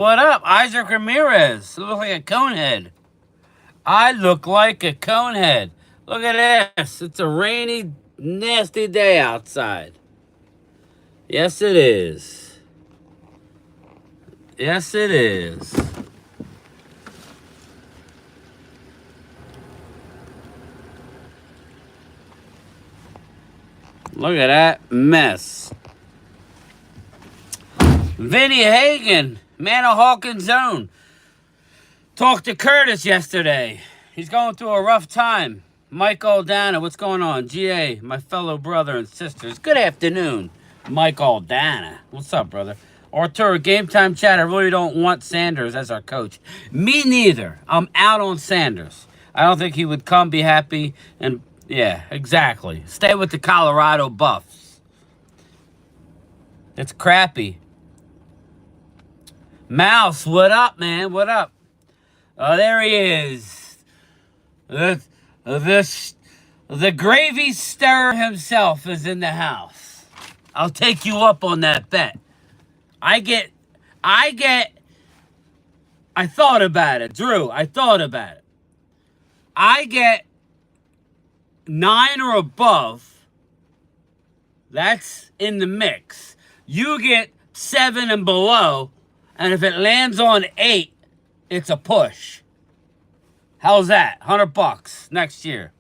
What up, Isaac Ramirez? You look like a conehead. I look like a conehead. Look at this. It's a rainy, nasty day outside. Yes, it is. Yes, it is. Look at that mess. Vinny Hagen, man of Hawkins Zone, talked to Curtis yesterday. He's going through a rough time. Mike Aldana, what's going on? GA, my fellow brother and sisters. Good afternoon, Mike Aldana. What's up, brother? Artur, game time chat. I really don't want Sanders as our coach. Me neither. I'm out on Sanders. I don't think he would come be happy. And yeah, exactly. Stay with the Colorado Buffs. It's crappy. Mouse, what up, man? What up? Oh, there he is. The, the gravy stirrer himself is in the house. I'll take you up on that bet. I thought about it, Drew. I thought about it. I get 9 or above. That's in the mix. You get 7 and below. And if it lands on 8, it's a push. How's that? $100 next year.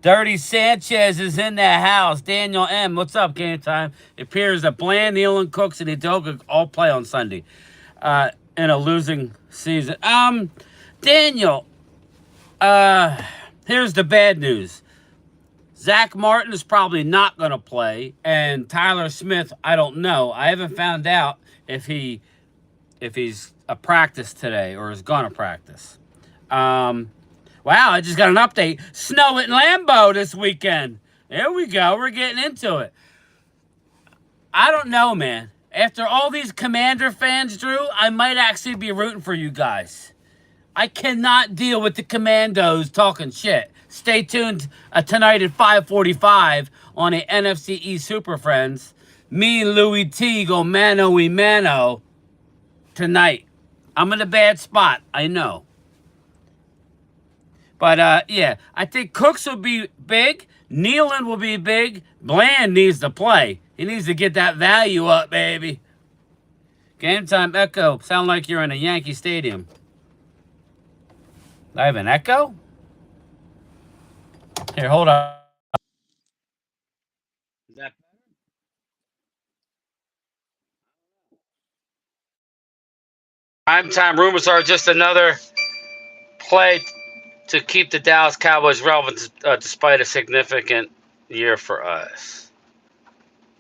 Dirty Sanchez is in the house. Daniel M. What's up, game time? It appears that Bland, Nealon, Cooks, and Hidalgo all play on Sunday in a losing season. Daniel, here's the bad news. Zach Martin is probably not going to play, and Tyler Smith, I don't know. I haven't found out if he's a practice today or is going to practice. Wow, I just got an update. Snow at Lambeau this weekend. There we go. We're getting into it. I don't know, man. After all these Commander fans, Drew, I might actually be rooting for you guys. I cannot deal with the Commandos talking shit. Stay tuned tonight at 5:45 on a NFC East Super Friends. Me and Louis T go mano-y-mano tonight. I'm in a bad spot, I know. But, yeah, I think Cooks will be big. Nealon will be big. Bland needs to play. He needs to get that value up, baby. Game time echo. Sound like you're in a Yankee Stadium. I have an echo? Here, hold on. Is that Primetime rumors are just another play to keep the Dallas Cowboys relevant despite a significant year for us.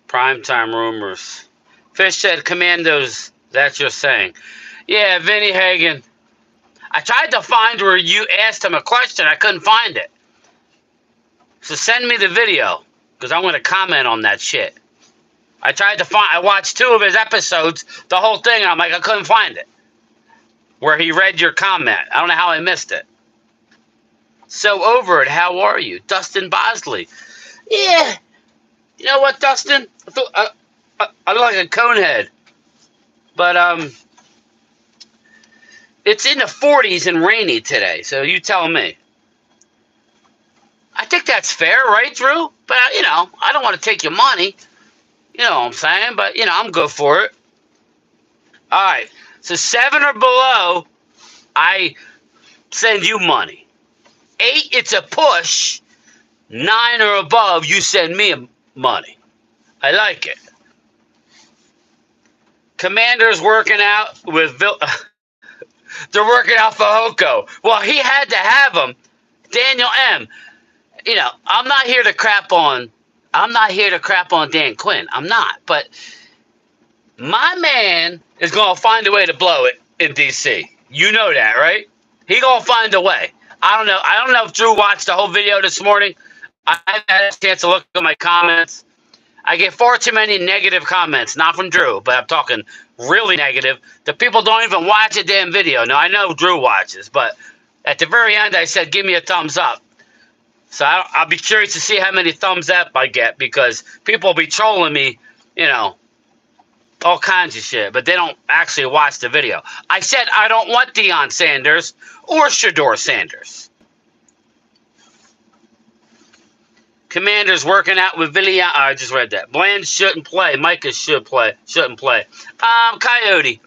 Primetime rumors. Fish said Commandos, that's your saying. Yeah, Vinny Hagen. I tried to find where you asked him a question. I couldn't find it. So send me the video, because I want to comment on that shit. I watched 2 of his episodes, the whole thing, and I'm like, I couldn't find it. Where he read your comment. I don't know how I missed it. So over it, how are you? Dustin Bosley. Yeah. You know what, Dustin? I look like a conehead. But, it's in the 40s and rainy today, so you tell me. I think that's fair, right, Drew? But, I don't want to take your money. You know what I'm saying? But, I'm good for it. All right. So 7 or below, I send you money. 8, it's a push. 9 or above, you send me money. I like it. Commander's working out with... They're working out for Hoko. Well, he had to have them. Daniel M. I'm not here to crap on Dan Quinn. I'm not. But my man is going to find a way to blow it in D.C. You know that, right? He going to find a way. I don't know if Drew watched the whole video this morning. I haven't had a chance to look at my comments. I get far too many negative comments, not from Drew, but I'm talking really negative. The people don't even watch a damn video. Now, I know Drew watches, but at the very end, I said, give me a thumbs up. So I'll be curious to see how many thumbs up I get, because people will be trolling me, all kinds of shit, but they don't actually watch the video. I said I don't want Deion Sanders or Shador Sanders. Commanders working out with Villian. I just read that. Bland shouldn't play. Micah shouldn't play. Coyote.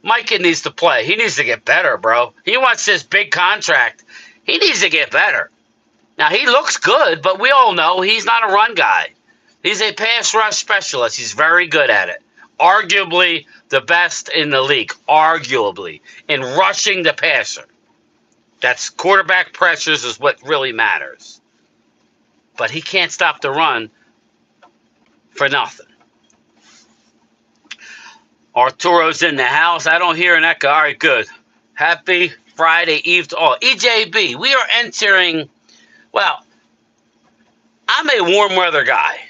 Micah needs to play. He needs to get better, bro. He wants this big contract. He needs to get better. Now, he looks good, but we all know he's not a run guy. He's a pass rush specialist. He's very good at it. Arguably the best in the league. Arguably. In rushing the passer. That's quarterback pressures is what really matters. But he can't stop the run for nothing. Arturo's in the house. I don't hear an echo. All right, good. Happy Friday Eve to all. EJB, we are entering, well, I'm a warm weather guy.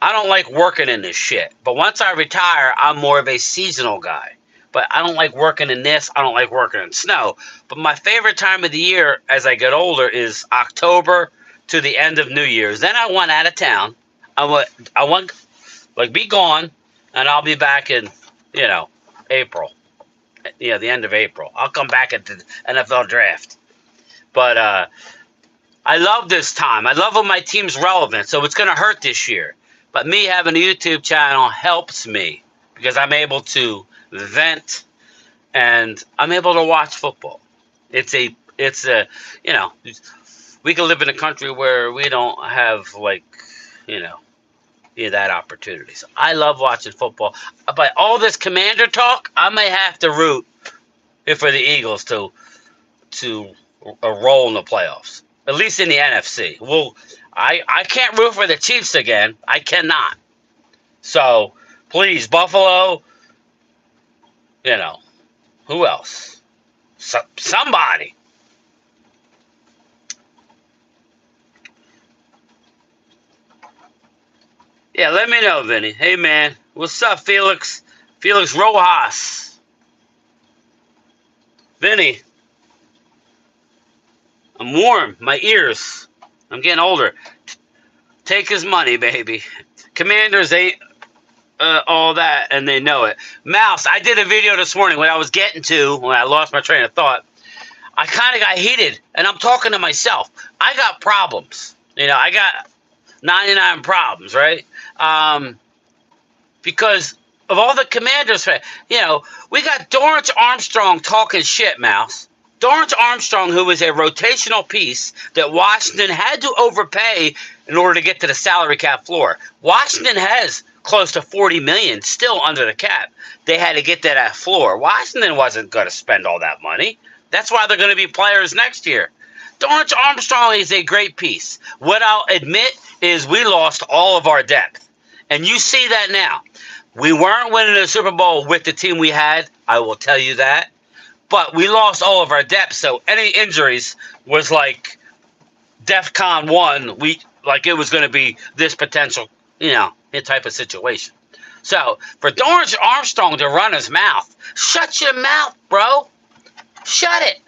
I don't like working in this shit. But once I retire, I'm more of a seasonal guy. But I don't like working in this. I don't like working in snow. But my favorite time of the year as I get older is October to the end of New Year's. Then I want out of town. I want like be gone, and I'll be back in, April. The end of April. I'll come back at the NFL draft. But I love this time. I love when my team's relevant, so it's going to hurt this year. But me having a YouTube channel helps me because I'm able to vent and I'm able to watch football. It's a we can live in a country where we don't have that opportunity. So I love watching football. But all this Commander talk, I may have to root for the Eagles to roll in the playoffs. At least in the NFC. Well, I can't root for the Chiefs again. I cannot. So, please, Buffalo, who else? Somebody. Yeah, let me know, Vinny. Hey, man. What's up, Felix? Felix Rojas. Vinny. I'm warm. My ears. I'm getting older. Take his money, baby. Commanders ain't all that, and they know it. Mouse, I did a video this morning when I was getting to, when I lost my train of thought. I kind of got heated, and I'm talking to myself. I got problems. I got 99 problems, right? Because of all the Commanders, we got Dorrance Armstrong talking shit, Mouse. Dorrance Armstrong, who was a rotational piece that Washington had to overpay in order to get to the salary cap floor. Washington has close to $40 million still under the cap. They had to get to that floor. Washington wasn't going to spend all that money. That's why they're going to be players next year. Dorrance Armstrong is a great piece. What I'll admit is we lost all of our depth. And you see that now. We weren't winning the Super Bowl with the team we had. I will tell you that. But we lost all of our depth. So any injuries was like DEFCON 1. It was going to be this potential, type of situation. So for Dorrance Armstrong to run his mouth, shut your mouth, bro. Shut it.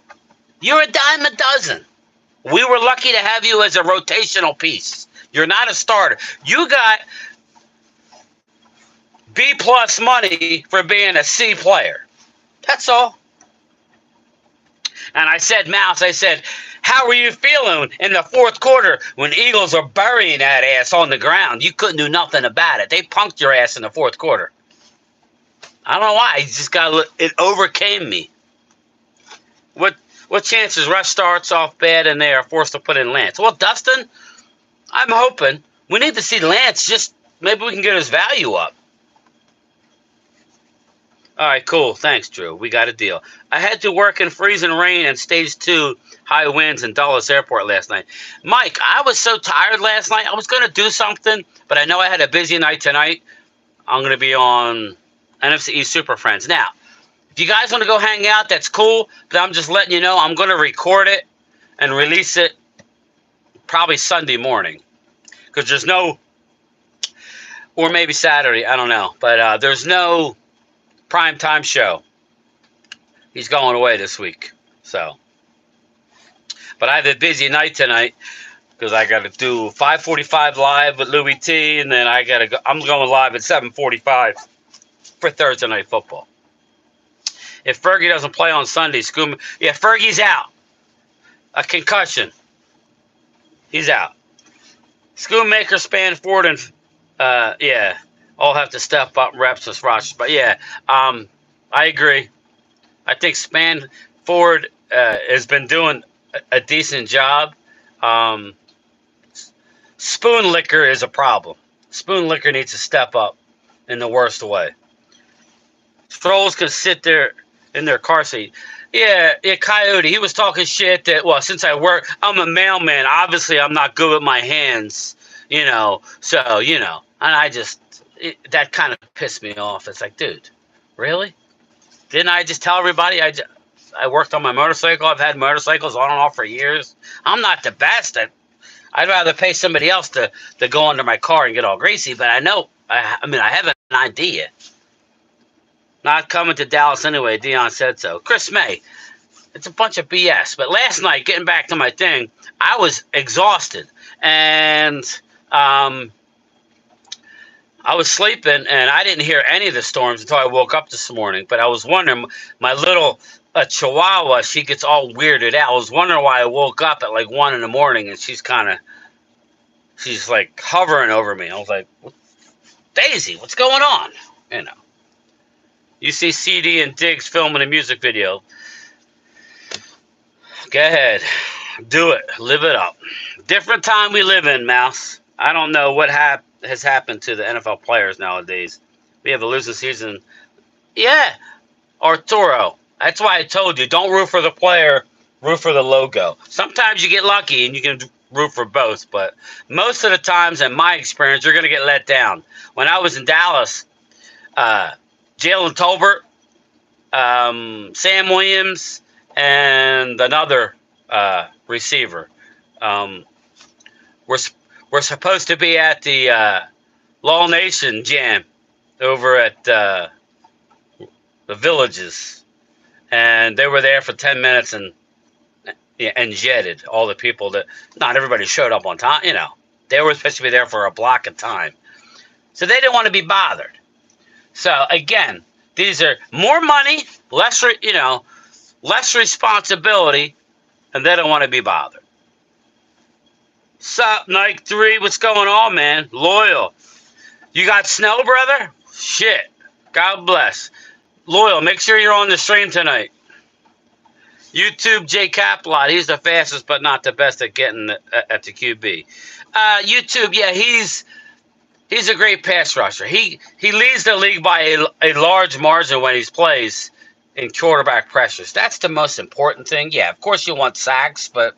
You're a dime a dozen. We were lucky to have you as a rotational piece. You're not a starter. You got B+ money for being a C player. That's all. And I said, Mouse, how were you feeling in the fourth quarter when Eagles are burying that ass on the ground? You couldn't do nothing about it. They punked your ass in the fourth quarter. I don't know why. It overcame me. What chances Russ starts off bad and they are forced to put in Lance? Well, Dustin, I'm hoping. We need to see Lance. Just maybe we can get his value up. All right, cool. Thanks, Drew. We got a deal. I had to work in freezing rain and stage 2 high winds in Dulles Airport last night. Mike, I was so tired last night. I was going to do something, but I know I had a busy night tonight. I'm going to be on NFC East Super Friends. Now, if you guys want to go hang out, that's cool, but I'm just letting you know I'm going to record it and release it probably Sunday morning because there's no, or maybe Saturday, I don't know, but there's no prime time show. He's going away this week. So, but I have a busy night tonight because I got to do 5:45 live with Louis T, and then I got to go. I'm going live at 7:45. for Thursday Night Football. If Fergie doesn't play on Sunday, Fergie's out. A concussion. He's out. Schoonmaker, Spanford, and all have to step up reps as rosters. But I agree. I think Spanford has been doing a decent job. Spoon Liquor is a problem. Spoon Liquor needs to step up in the worst way. Strolls can sit there in their car seat. Yeah, Coyote, he was talking shit that, well, since I'm a mailman, obviously I'm not good with my hands, so, and that kind of pissed me off. It's like, dude, really? Didn't I just tell everybody I worked on my motorcycle? I've had motorcycles on and off for years. I'm not the best. I'd rather pay somebody else to go under my car and get all greasy, but I know, I have an idea. Not coming to Dallas anyway, Dion said so. Chris May, it's a bunch of BS. But last night, getting back to my thing, I was exhausted. And I was sleeping, and I didn't hear any of the storms until I woke up this morning. But I was wondering, my little Chihuahua, she gets all weirded out. I was wondering why I woke up at like 1 in the morning, and she's like hovering over me. I was like, Daisy, what's going on? You see CD and Diggs filming a music video. Go ahead. Do it. Live it up. Different time we live in, Mouse. I don't know what has happened to the NFL players nowadays. We have a losing season. Yeah. Arturo. That's why I told you, don't root for the player, root for the logo. Sometimes you get lucky and you can root for both. But most of the times, in my experience, you're going to get let down. When I was in Dallas, Jalen Tolbert, Sam Williams, and another receiver. We're supposed to be at the Law Nation Jam over at the Villages, and they were there for 10 minutes and jetted all the people that. Not everybody showed up on time. They were supposed to be there for a block of time, so they didn't want to be bothered. So again, these are more money, less responsibility, and they don't want to be bothered. Sup, Nike 3, what's going on, man? Loyal. You got snow, brother? Shit. God bless. Loyal, make sure you're on the stream tonight. YouTube J Caplot, he's the fastest but not the best at getting at the QB. YouTube, yeah, he's a great pass rusher. He leads the league by a large margin when he plays in quarterback pressures. That's the most important thing. Yeah, of course you want sacks, but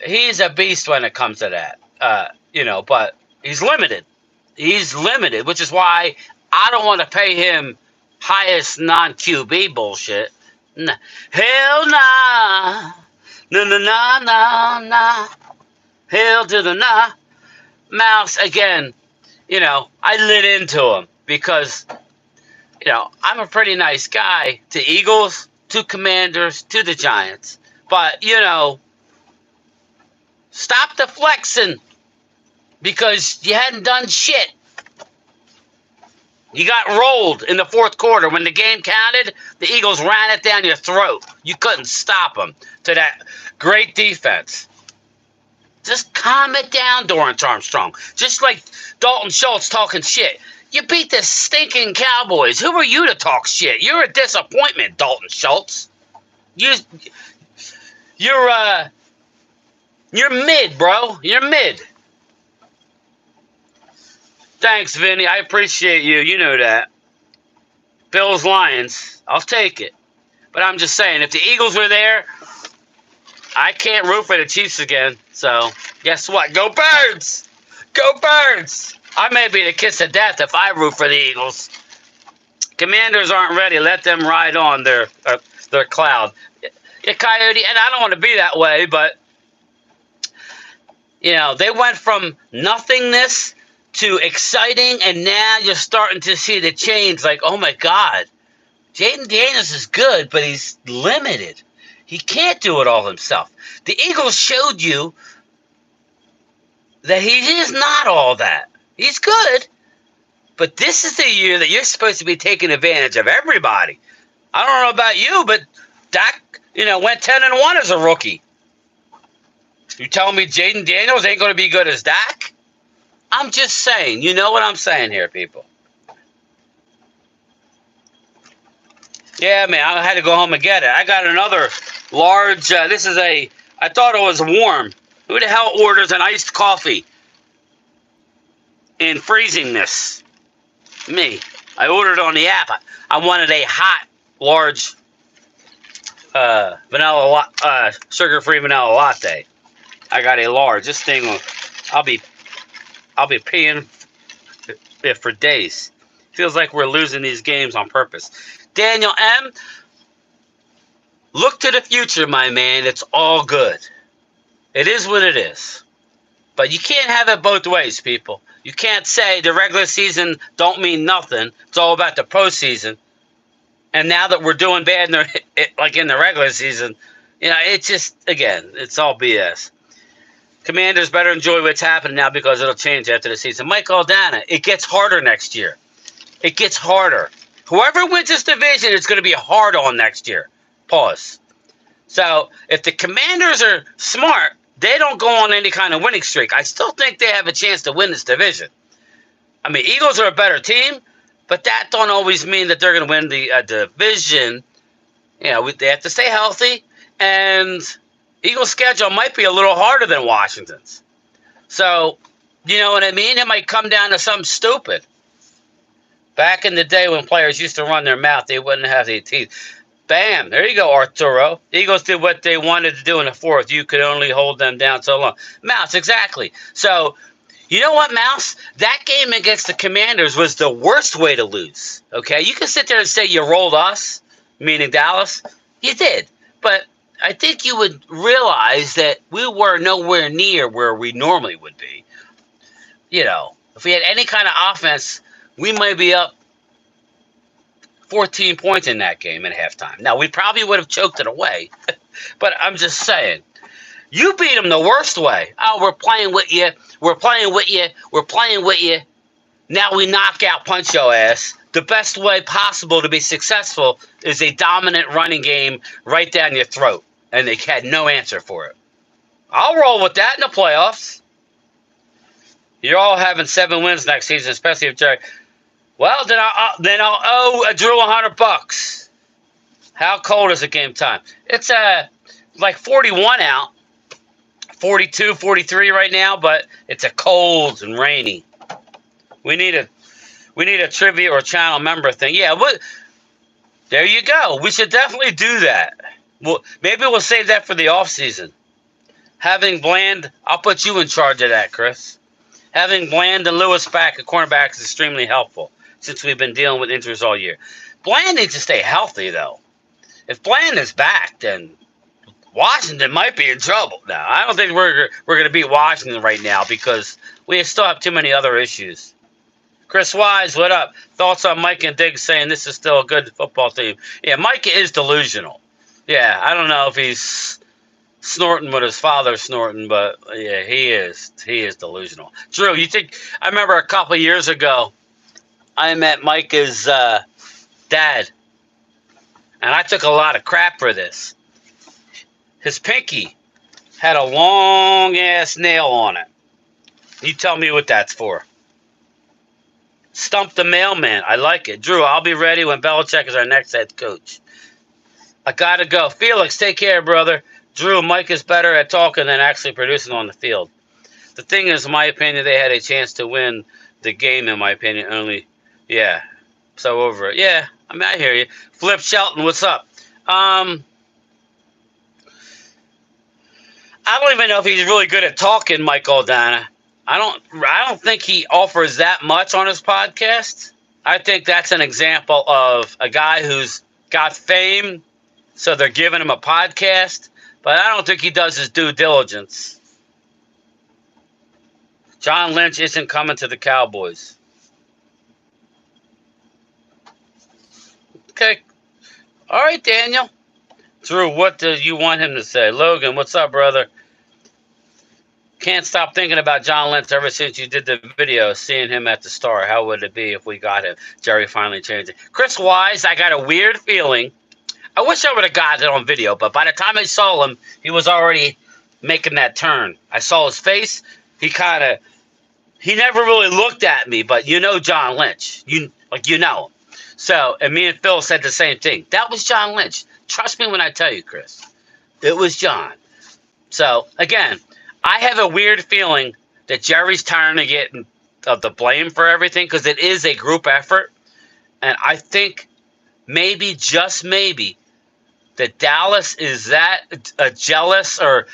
he's a beast when it comes to that. But he's limited. He's limited, which is why I don't want to pay him highest non-QB bullshit. Nah. Hell nah. No, no, no, no, no. Hell to the nah. Mouse, again, I lit into him because, I'm a pretty nice guy to Eagles, to Commanders, to the Giants. But, stop the flexing because you hadn't done shit. You got rolled in the fourth quarter. When the game counted, the Eagles ran it down your throat. You couldn't stop them to that great defense. Just calm it down, Dorrance Armstrong. Just like Dalton Schultz talking shit. You beat the stinking Cowboys. Who are you to talk shit? You're a disappointment, Dalton Schultz. You're mid, bro. You're mid. Thanks, Vinny. I appreciate you. You know that. Bills, Lions. I'll take it. But I'm just saying, if the Eagles were there, I can't root for the Chiefs again. So, guess what? Go Birds! Go Birds! I may be the kiss of death if I root for the Eagles. Commanders aren't ready. Let them ride on their cloud. Yeah, Coyote, and I don't want to be that way, but, they went from nothingness to exciting, and now you're starting to see the change. Like, oh, my God. Jaden Daniels is good, but he's limited. He can't do it all himself. The Eagles showed you that he is not all that. He's good, But this is the year that you're supposed to be taking advantage of everybody. I don't know about you, but Dak, went 10-1 as a rookie. You telling me Jaden Daniels ain't going to be good as Dak? I'm just saying. You know what I'm saying here, people. Yeah, man, I had to go home and get it. I got another large, I thought it was warm. Who the hell orders an iced coffee in freezingness? Me. I ordered it on the app. I wanted a hot, large sugar-free vanilla latte. I got a large. This thing, I'll be paying it for days. Feels like we're losing these games on purpose. Daniel M., look to the future, my man. It's all good. It is what it is. But you can't have it both ways, people. You can't say the regular season don't mean nothing. It's all about the postseason. And now that we're doing bad in the regular season, it's just, again, it's all BS. Commanders better enjoy what's happening now because it'll change after the season. Mike Aldana, it gets harder next year. It gets harder. Whoever wins this division is going to be hard on next year. Pause. So if the Commanders are smart, they don't go on any kind of winning streak. I still think they have a chance to win this division. I mean, Eagles are a better team, but that don't always mean that they're going to win the division. They have to stay healthy, and Eagles' schedule might be a little harder than Washington's. So, you know what I mean? It might come down to something stupid. Back in the day when players used to run their mouth, they wouldn't have their teeth. Bam! There you go, Arturo. Eagles did what they wanted to do in the fourth. You could only hold them down so long. Mouse, exactly. So, you know what, Mouse? That game against the Commanders was the worst way to lose. Okay? You can sit there and say you rolled us, meaning Dallas. You did. But I think you would realize that we were nowhere near where we normally would be. If we had any kind of offense, we might be up 14 points in that game at halftime. Now, we probably would have choked it away, but I'm just saying. You beat them the worst way. Oh, we're playing with you. We're playing with you. We're playing with you. Now we knock out, punch your ass. The best way possible to be successful is a dominant running game right down your throat, and they had no answer for it. I'll roll with that in the playoffs. You're all having 7 wins next season, especially if Jerry. Well, then I'll owe Drew $100. How cold is it game time? It's like 41 out, 42, 43 right now, but it's a cold and rainy. We need a trivia or channel member thing. Yeah, there you go. We should definitely do that. Well, maybe we'll save that for the off season. Having Bland, I'll put you in charge of that, Chris. Having Bland and Lewis back at cornerback is extremely helpful since we've been dealing with injuries all year. Bland needs to stay healthy, though. If Bland is back, then Washington might be in trouble. Now, I don't think we're going to beat Washington right now because we still have too many other issues. Chris Wise, what up? Thoughts on Mike and Diggs saying this is still a good football team? Yeah, Mike is delusional. Yeah, I don't know if he's snorting with his father snorting, but yeah, he is. He is delusional. Drew, you think? I remember a couple of years ago, I met Mike's dad, and I took a lot of crap for this. His pinky had a long-ass nail on it. You tell me what that's for. Stump the mailman. I like it. Drew, I'll be ready when Belichick is our next head coach. I gotta go. Felix, take care, brother. Drew, Mike is better at talking than actually producing on the field. The thing is, in my opinion, they had a chance to win the game, in my opinion, only. Yeah. So over it. Yeah. I mean, I hear you. Flip Shelton, what's up? I don't even know if he's really good at talking, Mike Aldana. I don't think he offers that much on his podcast. I think that's an example of a guy who's got fame, so they're giving him a podcast, but I don't think he does his due diligence. John Lynch isn't coming to the Cowboys. Okay. All right, Daniel. Drew, what do you want him to say? Logan, what's up, brother? Can't stop thinking about John Lynch ever since you did the video, seeing him at the Star. How would it be if we got him? Jerry finally changed it. Chris Wise, I got a weird feeling. I wish I would have got it on video, but by the time I saw him, he was already making that turn. I saw his face. He never really looked at me, but you know John Lynch. You know him. So, and me and Phil said the same thing. That was John Lynch. Trust me when I tell you, Chris. It was John. So, again, I have a weird feeling that Jerry's tired of getting the blame for everything because it is a group effort. And I think maybe, just maybe, that Dallas is that jealous, or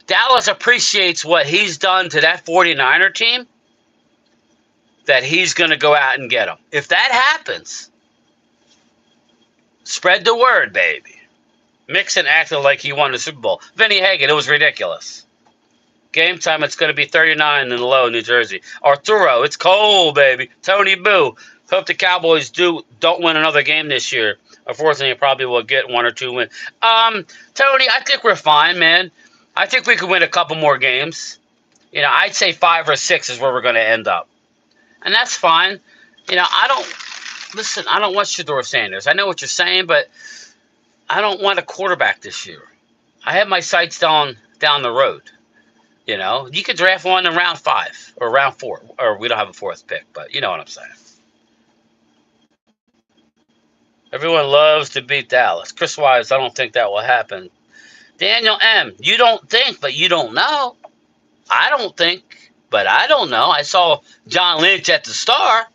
Dallas appreciates what he's done to that 49er team, that he's going to go out and get them. If that happens, spread the word, baby. Mixon acted like he won the Super Bowl. Vinny Hagan, it was ridiculous. Game time, it's going to be 39 in the low, New Jersey. Arturo, it's cold, baby. Tony Boo, hope the Cowboys don't win another game this year. Unfortunately, probably will get 1 or 2 wins. Tony, I think we're fine, man. I think we could win a couple more games. You know, I'd say 5 or 6 is where we're going to end up. And that's fine. You know, I don't want Shedeur Sanders. I know what you're saying, but I don't want a quarterback this year. I have my sights down the road. You know, you could draft one in round 5 or round 4, or we don't have a 4th pick, but you know what I'm saying. Everyone loves to beat Dallas. Chris Wise, I don't think that will happen. Daniel M., you don't think, but you don't know. I don't think, but I don't know. I saw John Lynch at the Star,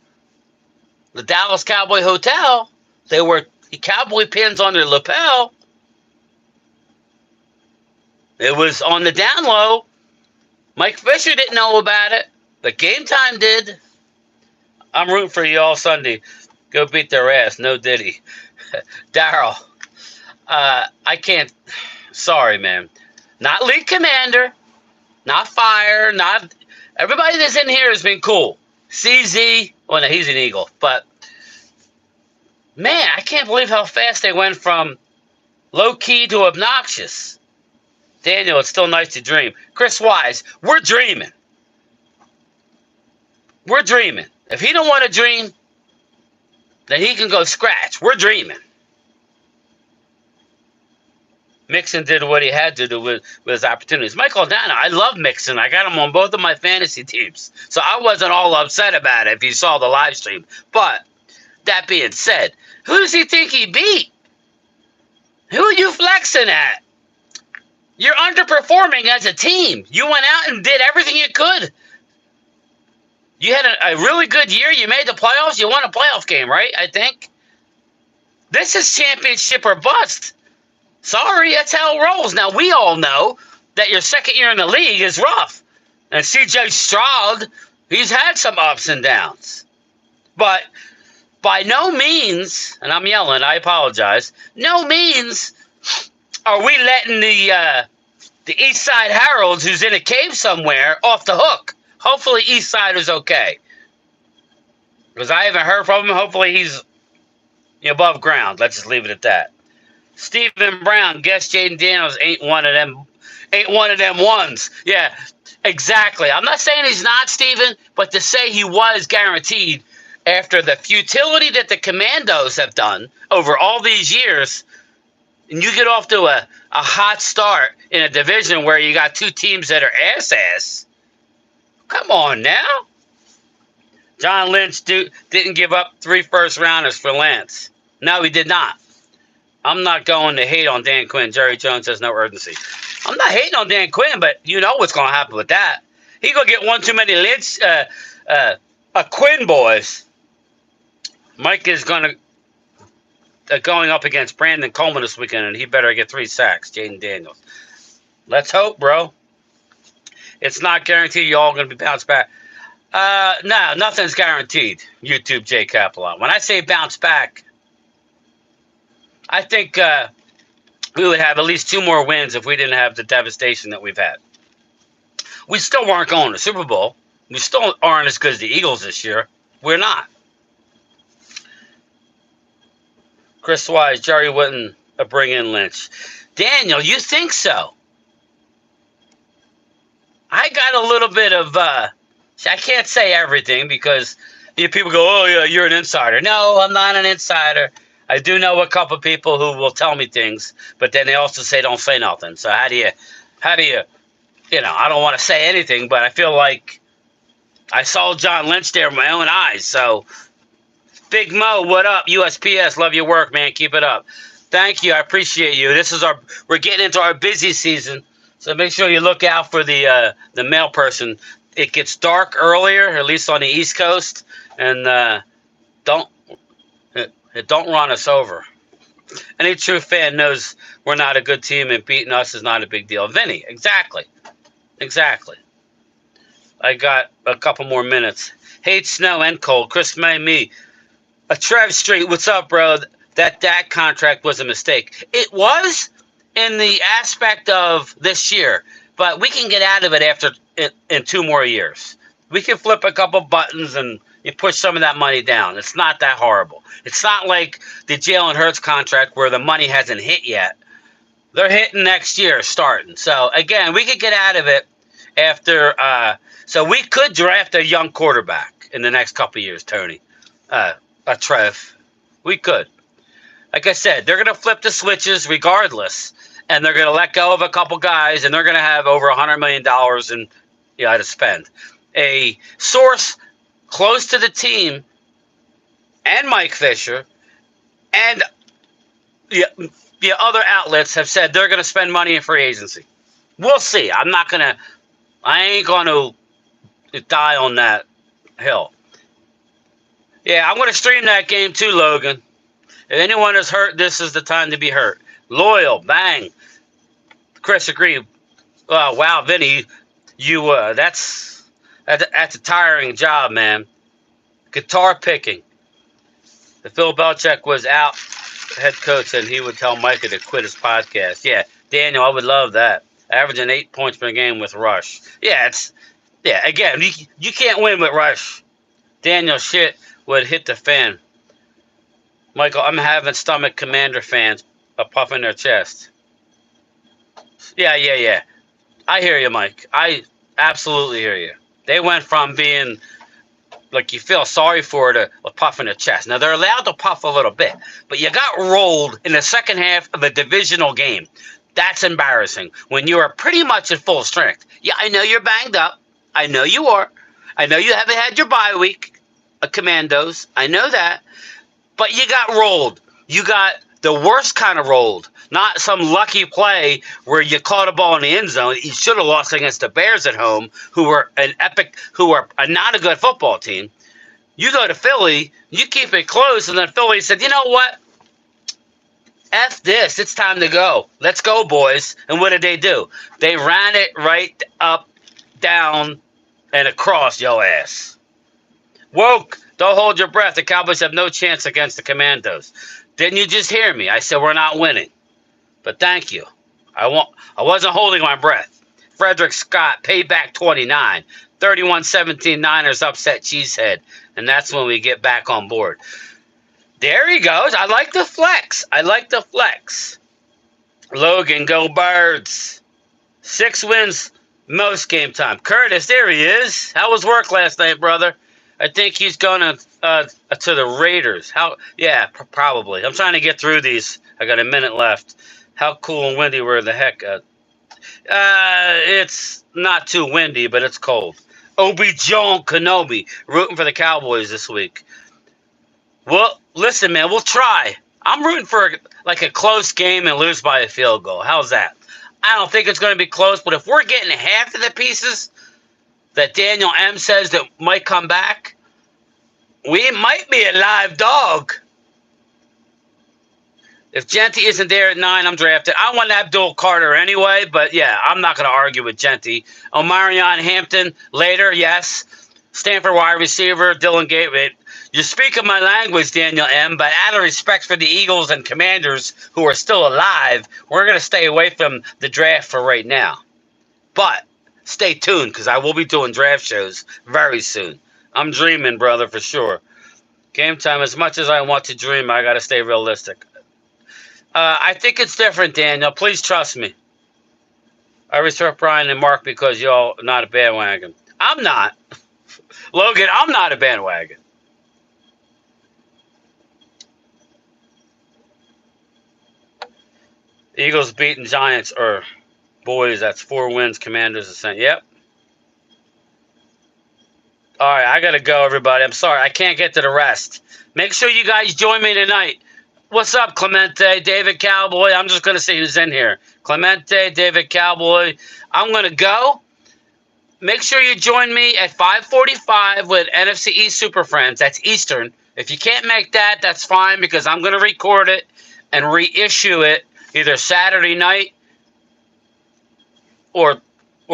the Dallas Cowboy Hotel. They were cowboy pins on their lapel. It was on the down low. Mike Fisher didn't know about it, but Game Time did. I'm rooting for you all Sunday. Go beat their ass. No Diddy. Daryl, I can't. Sorry, man. Not league commander. Not fire. Not everybody that's in here has been cool. CZ, well, no, he's an Eagle. But, man, I can't believe how fast they went from low-key to obnoxious. Daniel, it's still nice to dream. Chris Wise, we're dreaming. We're dreaming. If he don't want to dream, then he can go scratch. We're dreaming. Mixon did what he had to do with his opportunities. Michael Dana, I love Mixon. I got him on both of my fantasy teams. So I wasn't all upset about it if you saw the live stream. But, that being said, who does he think he beat? Who are you flexing at? You're underperforming as a team. You went out and did everything you could. You had a really good year. You made the playoffs. You won a playoff game, right? I think. This is championship or bust. Sorry, that's how it rolls. Now, we all know that your second year in the league is rough. And C.J. Stroud, he's had some ups and downs. But by no means, and I'm yelling, I apologize, no means are we letting the East Side Heralds, who's in a cave somewhere, off the hook. Hopefully East Side is okay. Because I haven't heard from him. Hopefully he's above ground. Let's just leave it at that. Stephen Brown, guess Jaden Daniels ain't one of them ones. Yeah, exactly. I'm not saying he's not, Stephen, but to say he was guaranteed after the futility that the Commandos have done over all these years, and you get off to a hot start in a division where you got 2 teams that are ass. Come on now. John Lynch didn't give up 3 first-rounders for Lance. No, he did not. I'm not going to hate on Dan Quinn. Jerry Jones has no urgency. I'm not hating on Dan Quinn, but you know what's going to happen with that. He going to get one too many Lynch, Quinn boys. Mike is going up against Brandon Coleman this weekend, and he better get 3 sacks, Jaden Daniels. Let's hope, bro. It's not guaranteed you're all going to be bounced back. No, nothing's guaranteed, YouTube J. Capelon. When I say bounce back, I think we would have at least 2 more wins if we didn't have the devastation that we've had. We still weren't going to the Super Bowl. We still aren't as good as the Eagles this year. We're not. Chris Wise, Jerry wouldn't bring in Lynch. Daniel, you think so? I I got a little bit of, I can't say everything because people go, oh, yeah, you're an insider. No, I'm not an insider. I do know a couple people who will tell me things, but then they also say don't say nothing. So how do you, I don't want to say anything, but I feel like I saw John Lynch there with my own eyes. So, Big Mo, what up? USPS, love your work, man. Keep it up. Thank you. I appreciate you. We're getting into our busy season, so make sure you look out for the mail person. It gets dark earlier, at least on the East Coast, and don't run us over. Any true fan knows we're not a good team, and beating us is not a big deal. Vinny, exactly. I got a couple more minutes. Hate snow and cold. Chris May, me. A Trev Street, what's up, bro? That contract was a mistake. It was in the aspect of this year, but we can get out of it after in 2 more years. We can flip a couple buttons and you push some of that money down. It's not that horrible. It's not like the Jalen Hurts contract where the money hasn't hit yet. They're hitting next year, starting. So, again, we could get out of it after so we could draft a young quarterback in the next couple of years, Tony. A Trev. We could. Like I said, they're going to flip the switches regardless, and they're going to let go of a couple guys, and they're going to have over $100 million to spend. A source close to the team and Mike Fisher and other outlets have said they're going to spend money in free agency. We'll see. I ain't going to die on that hill. Yeah, I'm going to stream that game too, Logan. If anyone is hurt, this is the time to be hurt. Loyal, bang. Chris, agree. Wow, Vinny, that's a tiring job, man. Guitar picking. If Bill Belichick was out head coach, and he would tell Micah to quit his podcast. Yeah, Daniel, I would love that. Averaging 8 points per game with Rush. Yeah, again, you can't win with Rush. Daniel, shit would hit the fan. Michael, I'm having stomach Commander fans puffing their chest. Yeah. I hear you, Mike. I absolutely hear you. They went from being like you feel sorry for to puffing their chest. Now, they're allowed to puff a little bit, but you got rolled in the second half of a divisional game. That's embarrassing when you are pretty much at full strength. Yeah, I know you're banged up. I know you are. I know you haven't had your bye week, Commandos. I know that. But you got rolled. You got the worst kind of rolled. Not some lucky play where you caught a ball in the end zone. You should have lost against the Bears at home, who are not a good football team. You go to Philly, you keep it close, and then Philly said, you know what? F this. It's time to go. Let's go, boys. And what did they do? They ran it right up, down, and across your ass. Woke. Don't hold your breath. The Cowboys have no chance against the Commandos. Didn't you just hear me? I said we're not winning. But thank you. I wasn't holding my breath. Frederick Scott, payback 29. 31-17 Niners upset Cheesehead. And that's when we get back on board. There he goes. I like the flex. Logan, go Birds. 6 wins, most game time. Curtis, there he is. How was work last night, brother? I think he's going to the Raiders. Yeah, probably. I'm trying to get through these. I got a minute left. How cool and windy were the heck? It's not too windy, but it's cold. Obi-Wan Kenobi rooting for the Cowboys this week. Well, listen, man, we'll try. I'm rooting for a close game and lose by a field goal. How's that? I don't think it's going to be close, but if we're getting half of the pieces that Daniel M. says that might come back, we might be a live dog. If Genty isn't there at 9, I'm drafted. I want Abdul Carter anyway, but yeah, I'm not going to argue with Genty. Omarion Hampton later, yes. Stanford wide receiver, Dylan Gateway. You speak of my language, Daniel M., but out of respect for the Eagles and Commanders who are still alive, we're going to stay away from the draft for right now. But stay tuned, because I will be doing draft shows very soon. I'm dreaming, brother, for sure. Game time, as much as I want to dream, I got to stay realistic. I think it's different, Daniel. Please trust me. I respect Brian and Mark because y'all not a bandwagon. I'm not. Logan, I'm not a bandwagon. Eagles beating Giants or boys, that's 4 wins. Commanders ascent. Yep. All right, I gotta go, everybody. I'm sorry, I can't get to the rest. Make sure you guys join me tonight. What's up, Clemente, David Cowboy? I'm just gonna see who's in here. Clemente, David Cowboy. I'm gonna go. Make sure you join me at 5:45 with NFC East Super Friends. That's Eastern. If you can't make that, that's fine because I'm gonna record it and reissue it either Saturday night or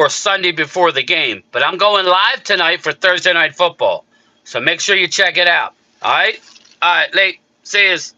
Sunday before the game. But I'm going live tonight for Thursday Night Football. So make sure you check it out. All right? All right, late. See yous.